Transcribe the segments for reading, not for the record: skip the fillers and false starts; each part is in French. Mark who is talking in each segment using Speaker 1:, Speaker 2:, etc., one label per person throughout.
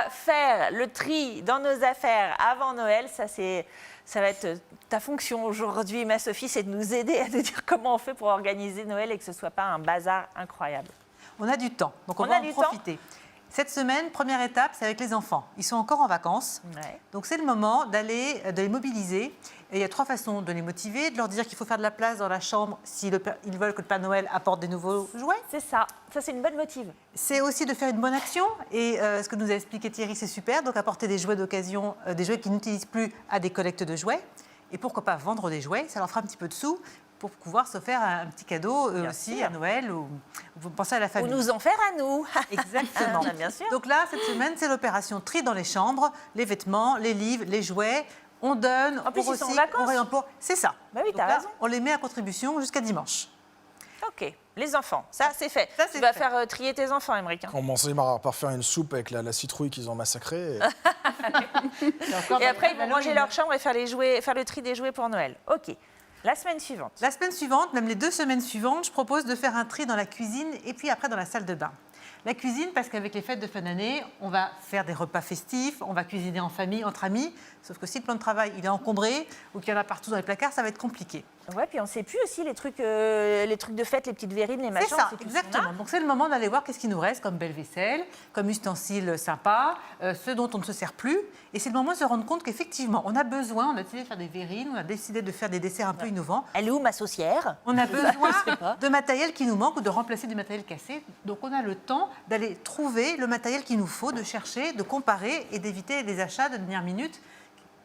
Speaker 1: va faire le tri dans nos affaires avant Noël. Ça va être ta fonction aujourd'hui, ma Sophie, c'est de nous aider à nous dire comment on fait pour organiser Noël et que ce ne soit pas un bazar incroyable.
Speaker 2: On a du temps, donc on va en profiter. Cette semaine, première étape, c'est avec les enfants. Ils sont encore en vacances, donc c'est le moment de les mobiliser. Et il y a 3 façons de les motiver, de leur dire qu'il faut faire de la place dans la chambre s'ils veulent que le Père Noël apporte des nouveaux jouets.
Speaker 1: C'est ça, c'est une bonne motive.
Speaker 2: C'est aussi de faire une bonne action, et ce que nous a expliqué Thierry, c'est super, donc apporter des jouets d'occasion, des jouets qu'ils n'utilisent plus à des collectes de jouets. Et pourquoi pas vendre des jouets, ça leur fera un petit peu de sous pour pouvoir se faire un petit cadeau aussi à Noël, ou vous pensez à la famille.
Speaker 1: Ou nous en faire à nous.
Speaker 2: Exactement.
Speaker 1: Bien sûr.
Speaker 2: Donc là, cette semaine, c'est l'opération tri dans les chambres, les vêtements, les livres, les jouets. On donne,
Speaker 1: en plus, ils sont en vacances.
Speaker 2: On réemploie. C'est ça.
Speaker 1: Bah oui, t'as raison.
Speaker 2: On les met à contribution jusqu'à dimanche.
Speaker 1: Ok, les enfants, ça c'est fait. Tu vas faire trier tes enfants, Émeric.
Speaker 3: Commencer par faire une soupe avec la citrouille qu'ils ont massacrée.
Speaker 1: Et après, ils vont ranger leur chambre et faire le tri des jouets pour Noël. Ok. La semaine suivante.
Speaker 2: La semaine suivante, même les 2 semaines suivantes, je propose de faire un tri dans la cuisine et puis après dans la salle de bain. La cuisine, parce qu'avec les fêtes de fin d'année, on va faire des repas festifs, on va cuisiner en famille, entre amis. Sauf que si le plan de travail il est encombré ou qu'il y en a partout dans les placards, ça va être compliqué.
Speaker 1: Ouais, puis on ne sait plus aussi les trucs de fête, les petites verrines, les machins.
Speaker 2: C'est ça, exactement. Donc c'est le moment d'aller voir qu'est-ce qui nous reste comme belle vaisselle, comme ustensiles sympas, ceux dont on ne se sert plus. Et c'est le moment de se rendre compte qu'effectivement, on a décidé de faire des verrines, on a décidé de faire des desserts un peu innovants.
Speaker 1: Elle est où ma saucière?
Speaker 2: On a besoin de matériel qui nous manque ou de remplacer du matériel cassé. Donc on a le temps d'aller trouver le matériel qu'il nous faut, de chercher, de comparer et d'éviter des achats de dernière minute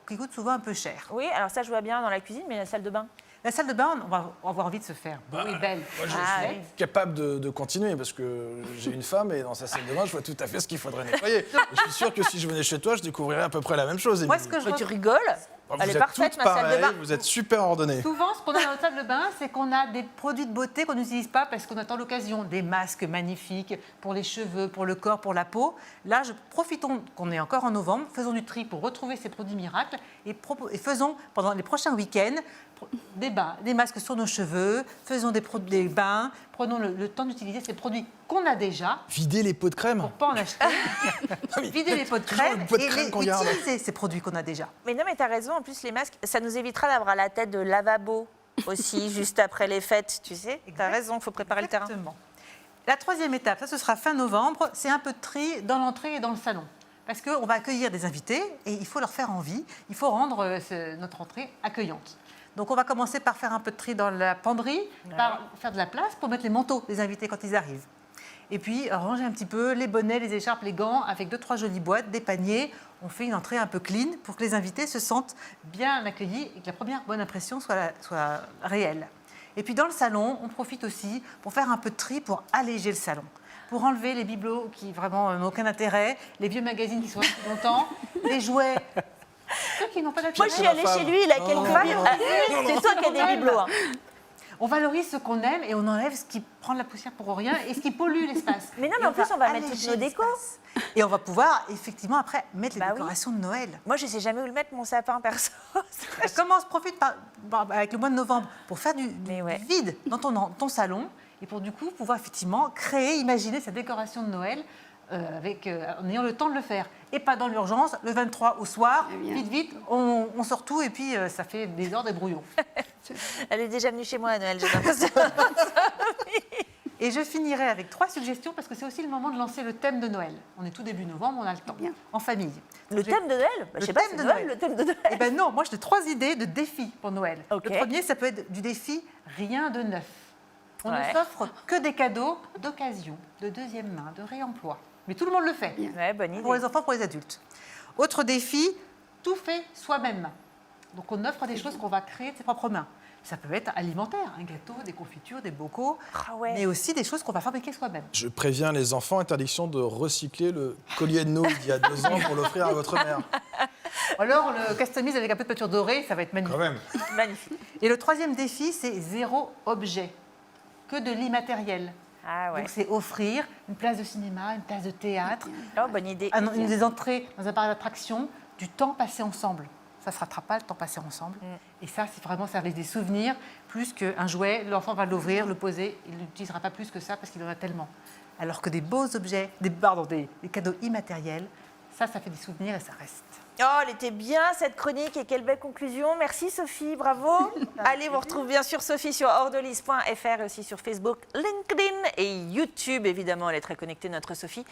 Speaker 2: qui coûtent souvent un peu cher.
Speaker 1: Oui, alors ça je vois bien dans la cuisine, mais la salle de bain?
Speaker 2: La salle de bain, on va avoir envie de se faire. Oui, belle.
Speaker 3: Moi, je suis capable de continuer parce que j'ai une femme et dans sa salle de bain, je vois tout à fait ce qu'il faudrait nettoyer. Je suis sûr que si je venais chez toi, je découvrirais à peu près la même chose.
Speaker 2: Moi, ce que
Speaker 1: tu rigoles? Elle est parfaite, ma salle de bain.
Speaker 3: Vous êtes super ordonnée.
Speaker 2: Souvent, ce qu'on a dans notre salle de bain, c'est qu'on a des produits de beauté qu'on n'utilise pas parce qu'on attend l'occasion. Des masques magnifiques pour les cheveux, pour le corps, pour la peau. Là, profitons qu'on est encore en novembre, faisons du tri pour retrouver ces produits miracles et faisons, pendant les prochains week-ends, des masques sur nos cheveux, faisons des bains, prenons le temps d'utiliser ces produits qu'on a déjà.
Speaker 3: Vider les pots de crème.
Speaker 2: Pour ne pas en acheter. Vider les pots de crème et utiliser ces produits qu'on a déjà.
Speaker 1: Mais non, mais tu as raison, en plus les masques, ça nous évitera d'avoir la tête de lavabo aussi, juste après les fêtes, tu sais. Tu as raison, il faut préparer
Speaker 2: Exactement.
Speaker 1: le terrain.
Speaker 2: La 3e étape, ça ce sera fin novembre, c'est un peu de tri dans l'entrée et dans le salon. Parce qu'on va accueillir des invités et il faut leur faire envie, il faut rendre notre entrée accueillante. Donc on va commencer par faire un peu de tri dans la penderie, par faire de la place pour mettre les manteaux des invités quand ils arrivent. Et puis ranger un petit peu les bonnets, les écharpes, les gants avec 2-3 jolies boîtes, des paniers. On fait une entrée un peu clean pour que les invités se sentent bien accueillis et que la première bonne impression soit réelle. Et puis dans le salon, on profite aussi pour faire un peu de tri pour alléger le salon. Pour enlever les bibelots qui vraiment n'ont aucun intérêt, les vieux magazines qui sont restés longtemps, les jouets... Ceux qui n'ont pas d'intérêt.
Speaker 1: Moi, je suis allée chez lui, il a quelques bibelots. C'est toi qui as des bibelots.
Speaker 2: On valorise ce qu'on aime et on enlève ce qui prend de la poussière pour rien et ce qui pollue l'espace.
Speaker 1: Mais non, mais en plus, on va mettre toutes nos décos.
Speaker 2: Et on va pouvoir, effectivement, après, mettre les décorations de Noël.
Speaker 1: Moi, je ne sais jamais où le mettre, mon sapin, perso.
Speaker 2: Comment on se profite avec le mois de novembre pour faire du vide dans ton salon et pour, du coup, pouvoir effectivement créer, imaginer cette décoration de Noël en ayant le temps de le faire. Et pas dans l'urgence, le 23 au soir, vite, on sort tout et puis ça fait des ordres et brouillons.
Speaker 1: Elle est déjà venue chez moi à Noël, j'ai l'impression.
Speaker 2: Et je finirai avec 3 suggestions parce que c'est aussi le moment de lancer le thème de Noël. On est tout début novembre, on a le temps, en famille.
Speaker 1: Le thème de Noël? Je sais pas, c'est Noël, le thème de Noël.
Speaker 2: Eh ben non, moi j'ai 3 idées de défis pour Noël.
Speaker 1: Okay.
Speaker 2: Le premier, ça peut être du défi rien de neuf. On ne s'offre que des cadeaux d'occasion, de deuxième main, de réemploi. Mais tout le monde le fait.
Speaker 1: Ouais, bonne idée.
Speaker 2: Pour les enfants, pour les adultes. Autre défi, tout fait soi-même. Donc on offre des choses qu'on va créer de ses propres mains. Ça peut être alimentaire, un gâteau, des confitures, des bocaux, mais aussi des choses qu'on va fabriquer soi-même.
Speaker 3: Je préviens les enfants, interdiction de recycler le collier de Noël d'il y a 2 ans pour l'offrir à votre mère.
Speaker 2: Alors, le customise avec un peu de peinture dorée, ça va être magnifique.
Speaker 3: Quand même.
Speaker 1: Magnifique.
Speaker 2: Et le 3e défi, c'est 0 objet, que de l'immatériel.
Speaker 1: Ah ouais.
Speaker 2: Donc, c'est offrir une place de cinéma, une place de théâtre,
Speaker 1: Oh, bonne idée.
Speaker 2: des entrées dans un parc d'attractions, du temps passé ensemble. Ça ne se rattrape pas, le temps passé ensemble. Et ça, c'est vraiment servir des souvenirs, plus qu'un jouet. L'enfant va l'ouvrir, le poser, il ne l'utilisera pas plus que ça parce qu'il en a tellement. Alors que des beaux objets, des cadeaux immatériels, Ça fait des souvenirs et ça reste.
Speaker 1: Oh, elle était bien cette chronique et quelle belle conclusion. Merci Sophie, bravo. Allez, vous retrouvez bien sûr Sophie sur ordelys.fr et aussi sur Facebook, LinkedIn et YouTube. Évidemment, elle est très connectée, notre Sophie.